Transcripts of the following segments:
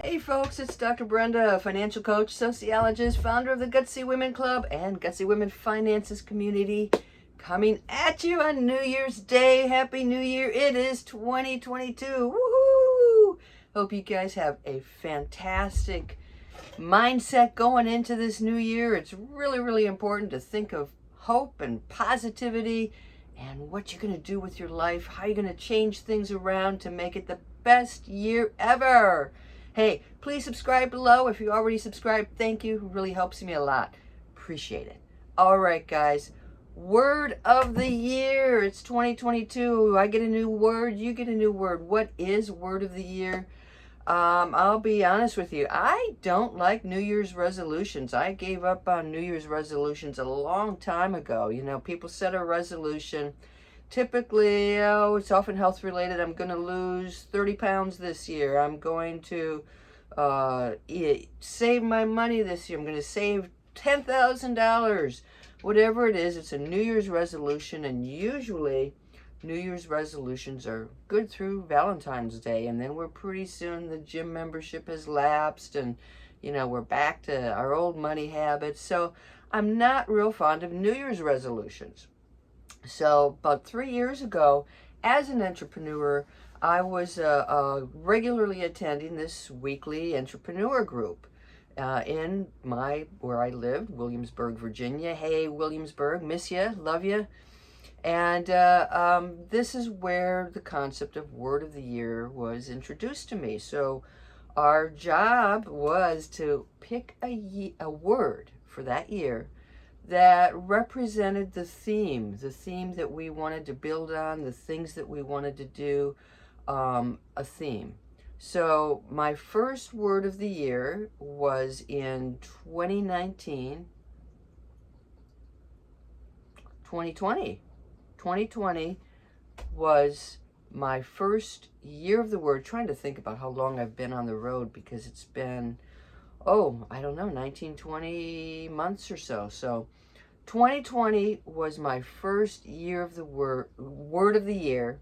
Hey folks, it's Dr. Brenda, financial coach, sociologist, founder of the Gutsy Women Club and Gutsy Women Finances community, coming at you on New Year's Day. Happy New Year. It is 2022. Woohoo! Hope you guys have a fantastic mindset going into this new year. It's really, really important to think of hope and positivity and what you're going to do with your life, how you're going to change things around to make it the best year ever. Hey, please subscribe below. If you already subscribed, thank you. It really helps me a lot. Appreciate it. All right, guys. Word of the year. It's 2022. I get a new word. You get a new word. What is word of the year? I'll be honest with you. I don't like New Year's resolutions. I gave up on New Year's resolutions a long time ago. You know, people set a resolution. Typically, it's often health related. I'm going to lose 30 pounds this year. I'm going to save my money this year. I'm going to save $10,000. Whatever it is, it's a New Year's resolution, and usually New Year's resolutions are good through Valentine's Day, and then we're pretty soon the gym membership has lapsed, and we're back to our old money habits. So I'm not real fond of New Year's resolutions. So about 3 years ago, as an entrepreneur, I was regularly attending this weekly entrepreneur group in where I lived, Williamsburg, Virginia. Hey, Williamsburg, miss you, love you. And this is where the concept of word of the year was introduced to me. So our job was to pick a word for that year that represented the theme that we wanted to build on, the things that we wanted to do, a theme. So my first word of the year was in 2019, 2020. 2020 was my first year of the word. Trying to think about how long I've been on the road, because it's been, I don't know, 19, 20 months or so. So 2020 was my first year of the word of the year.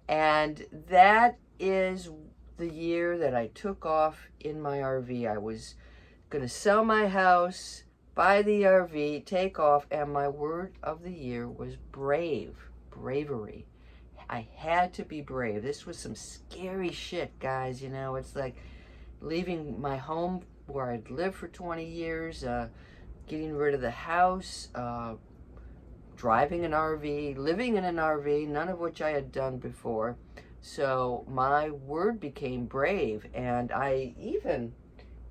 And that is the year that I took off in my RV. I was going to sell my house, buy the RV, take off, and my word of the year was bravery. I had to be brave. This was some scary shit, guys. It's like leaving my home where I'd lived for 20 years, getting rid of the house, driving an RV, living in an RV, none of which I had done before. So my word became brave, and I even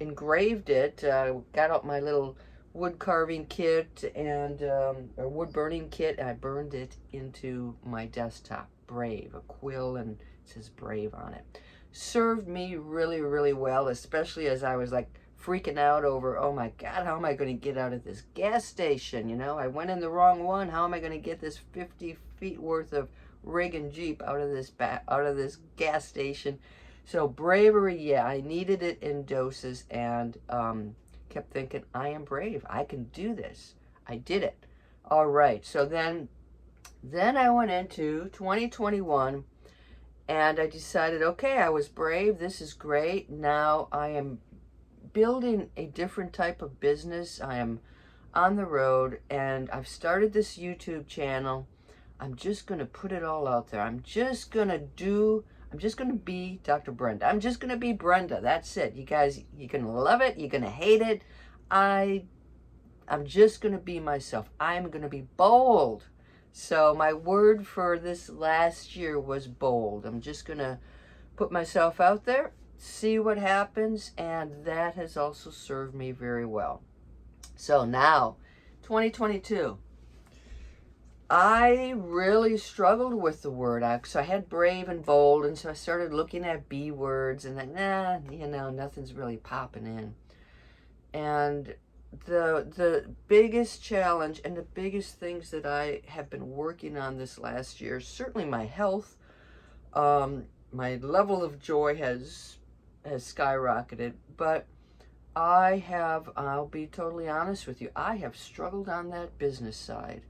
engraved it, got out my little wood carving kit and a wood burning kit, and I burned it into my desktop. Brave, a quill, and it says brave on it. Served me really, really well, especially as I was like freaking out over, oh my God, how am I going to get out of this gas station? I went in the wrong one. How am I going to get this 50 feet worth of rig and Jeep out of this gas station? So bravery, yeah, I needed it in doses, and kept thinking, I am brave. I can do this. I did it. All right. So then I went into 2021, and I decided, okay, I was brave. This is great. Now I am building a different type of business. I am on the road, and I've started this YouTube channel. I'm just going to put it all out there. I'm just going to be Dr. Brenda. I'm just going to be Brenda. That's it. You guys, you're going to love it. You're going to hate it. I'm just going to be myself. I'm going to be bold. So my word for this last year was bold. I'm just going to put myself out there, see what happens, and that has also served me very well. So now, 2022. I really struggled with the word. So I had brave and bold, and so I started looking at B words, and then, nothing's really popping in. And the biggest challenge and the biggest things that I have been working on this last year, certainly my health, my level of joy has skyrocketed, but I'll be totally honest with you, I have struggled on that business side.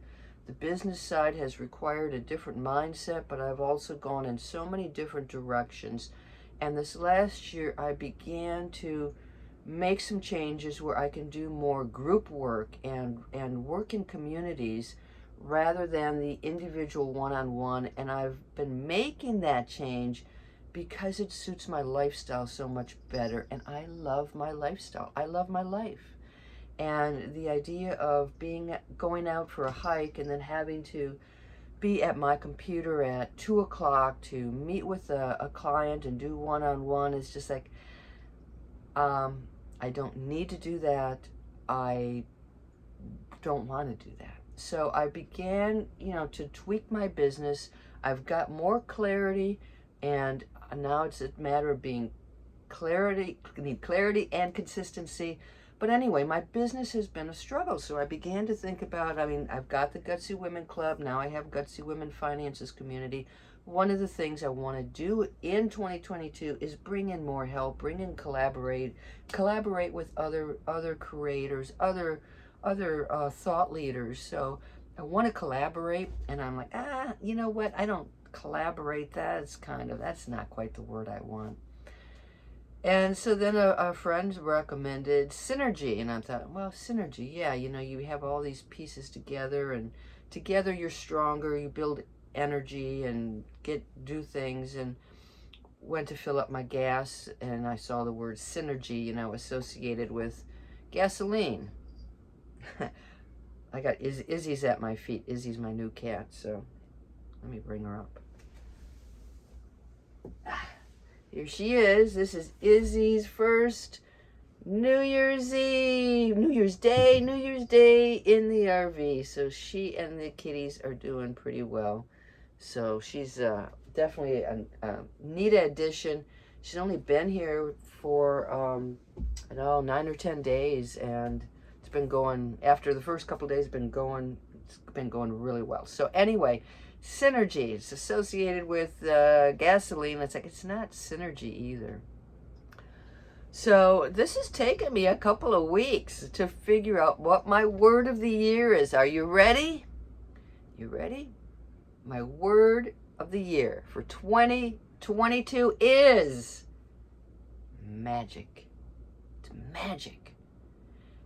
The business side has required a different mindset, but I've also gone in so many different directions. And this last year, I began to make some changes where I can do more group work and work in communities rather than the individual one-on-one. And I've been making that change because it suits my lifestyle so much better. And I love my lifestyle. I love my life. And the idea of going out for a hike and then having to be at my computer at 2 o'clock to meet with a client and do one-on-one is just like, I don't need to do that. I don't want to do that. So I began, to tweak my business. I've got more clarity, and now it's a matter of need clarity and consistency. But anyway, my business has been a struggle. So I began to think about, I've got the Gutsy Women Club. Now I have Gutsy Women Finances Community. One of the things I want to do in 2022 is bring in more help, collaborate with other creators, other thought leaders. So I want to collaborate, and I'm like, you know what? I don't collaborate. That's not quite the word I want. And so then a friend recommended synergy, and I thought, well, synergy, yeah, you have all these pieces together, and together you're stronger, you build energy and do things. And went to fill up my gas, and I saw the word synergy, associated with gasoline. I got Izzy's at my feet. Izzy's my new cat, so let me bring her up. Here she is. This is Izzy's first New Year's Day in the RV. So she and the kitties are doing pretty well. So she's definitely a neat addition. She's only been here for 9 or 10 days, and it's been going, after the first couple of days, it's been going really well. So anyway, synergy, it's associated with gasoline. It's not synergy either. So this has taken me a couple of weeks to figure out what my word of the year is. Are you ready? You ready? My word of the year for 2022 is magic. It's magic.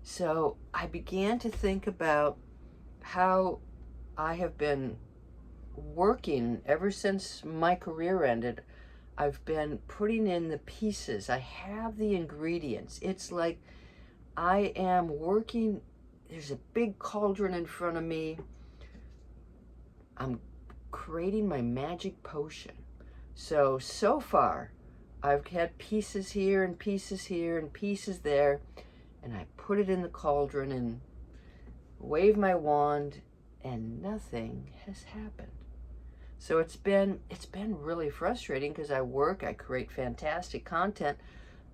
So I began to think about how I have been working ever since my career ended. I've been putting in the pieces. I have the ingredients. It's like I am working. There's a big cauldron in front of me. I'm creating my magic potion. So far, I've had pieces here and pieces here and pieces there, and I put it in the cauldron and wave my wand, and nothing has happened. So it's been really frustrating because I create fantastic content,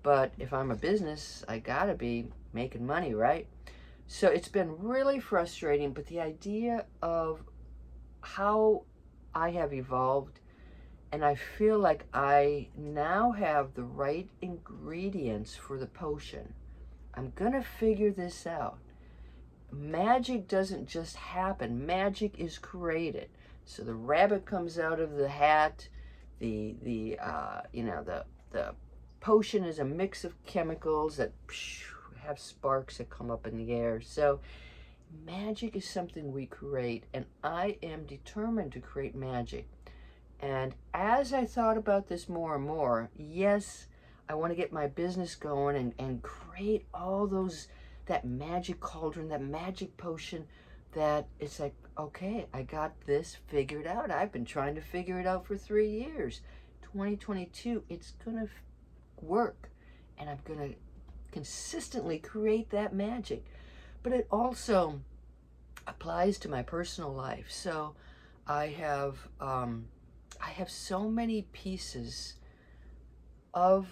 but if I'm a business, I gotta be making money, right? So it's been really frustrating, but the idea of how I have evolved, and I feel like I now have the right ingredients for the potion. I'm gonna figure this out. Magic doesn't just happen. Magic is created. So the rabbit comes out of the hat. The potion is a mix of chemicals that have sparks that come up in the air. So magic is something we create, and I am determined to create magic. And as I thought about this more and more, yes, I want to get my business going and create all that magic cauldron, that magic potion, that it's like, okay, I got this figured out. I've been trying to figure it out for 3 years. 2022, it's gonna work, and I'm gonna consistently create that magic. But it also applies to my personal life. So I have so many pieces of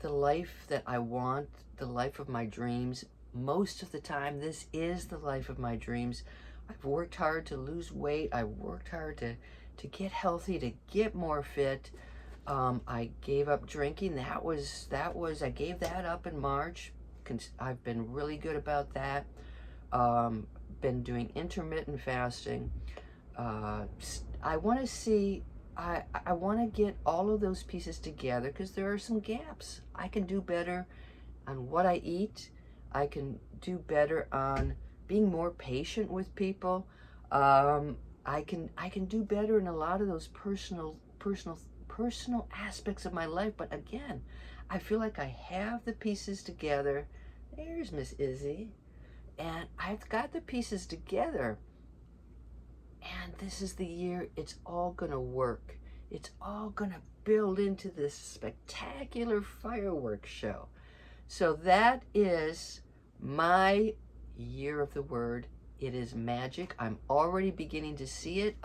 the life that I want, the life of my dreams. Most of the time, this is the life of my dreams. I've worked hard to lose weight. I've worked hard to get healthy, to get more fit. I gave up drinking. I gave that up in March. I've been really good about that. Been doing intermittent fasting. I want to see I want to get all of those pieces together because there are some gaps. I can do better on what I eat. I can do better on being more patient with people. I can do better in a lot of those personal aspects of my life. But again, I feel like I have the pieces together. There's Miss Izzy, and I've got the pieces together. And this is the year it's all gonna work. It's all gonna build into this spectacular fireworks show. So that is my year of the word. It is magic. I'm already beginning to see it.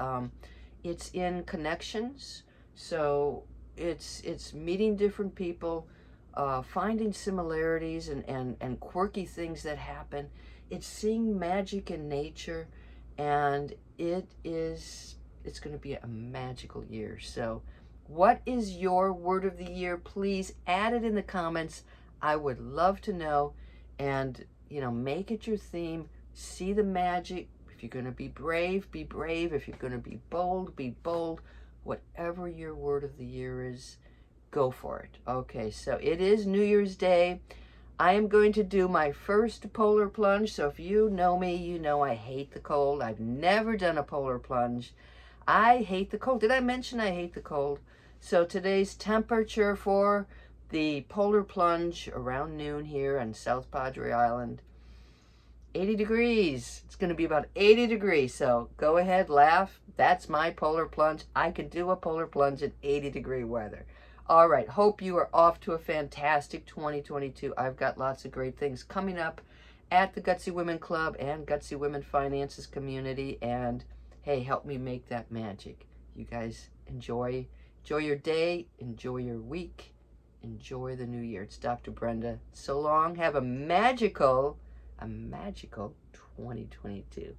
It's in connections, so it's meeting different people, finding similarities and quirky things that happen. It's seeing magic in nature, and it's going to be a magical year. So, what is your word of the year? Please add it in the comments. I would love to know, and make it your theme. See the magic. If you're going to be brave, be brave. If you're going to be bold, be bold. Whatever your word of the year is, go for it. Okay, so it is New Year's Day. I am going to do my first polar plunge. So if you know me, you know I hate the cold. I've never done a polar plunge. I hate the cold. Did I mention I hate the cold? So today's temperature for the polar plunge around noon here on South Padre Island, 80 degrees. It's going to be about 80 degrees. So go ahead, laugh. That's my polar plunge. I could do a polar plunge in 80-degree weather. All right. Hope you are off to a fantastic 2022. I've got lots of great things coming up at the Gutsy Women Club and Gutsy Women Finances community. And hey, help me make that magic. You guys enjoy your day. Enjoy your week. Enjoy the new year. It's Dr. Brenda. So long. Have a magical 2022.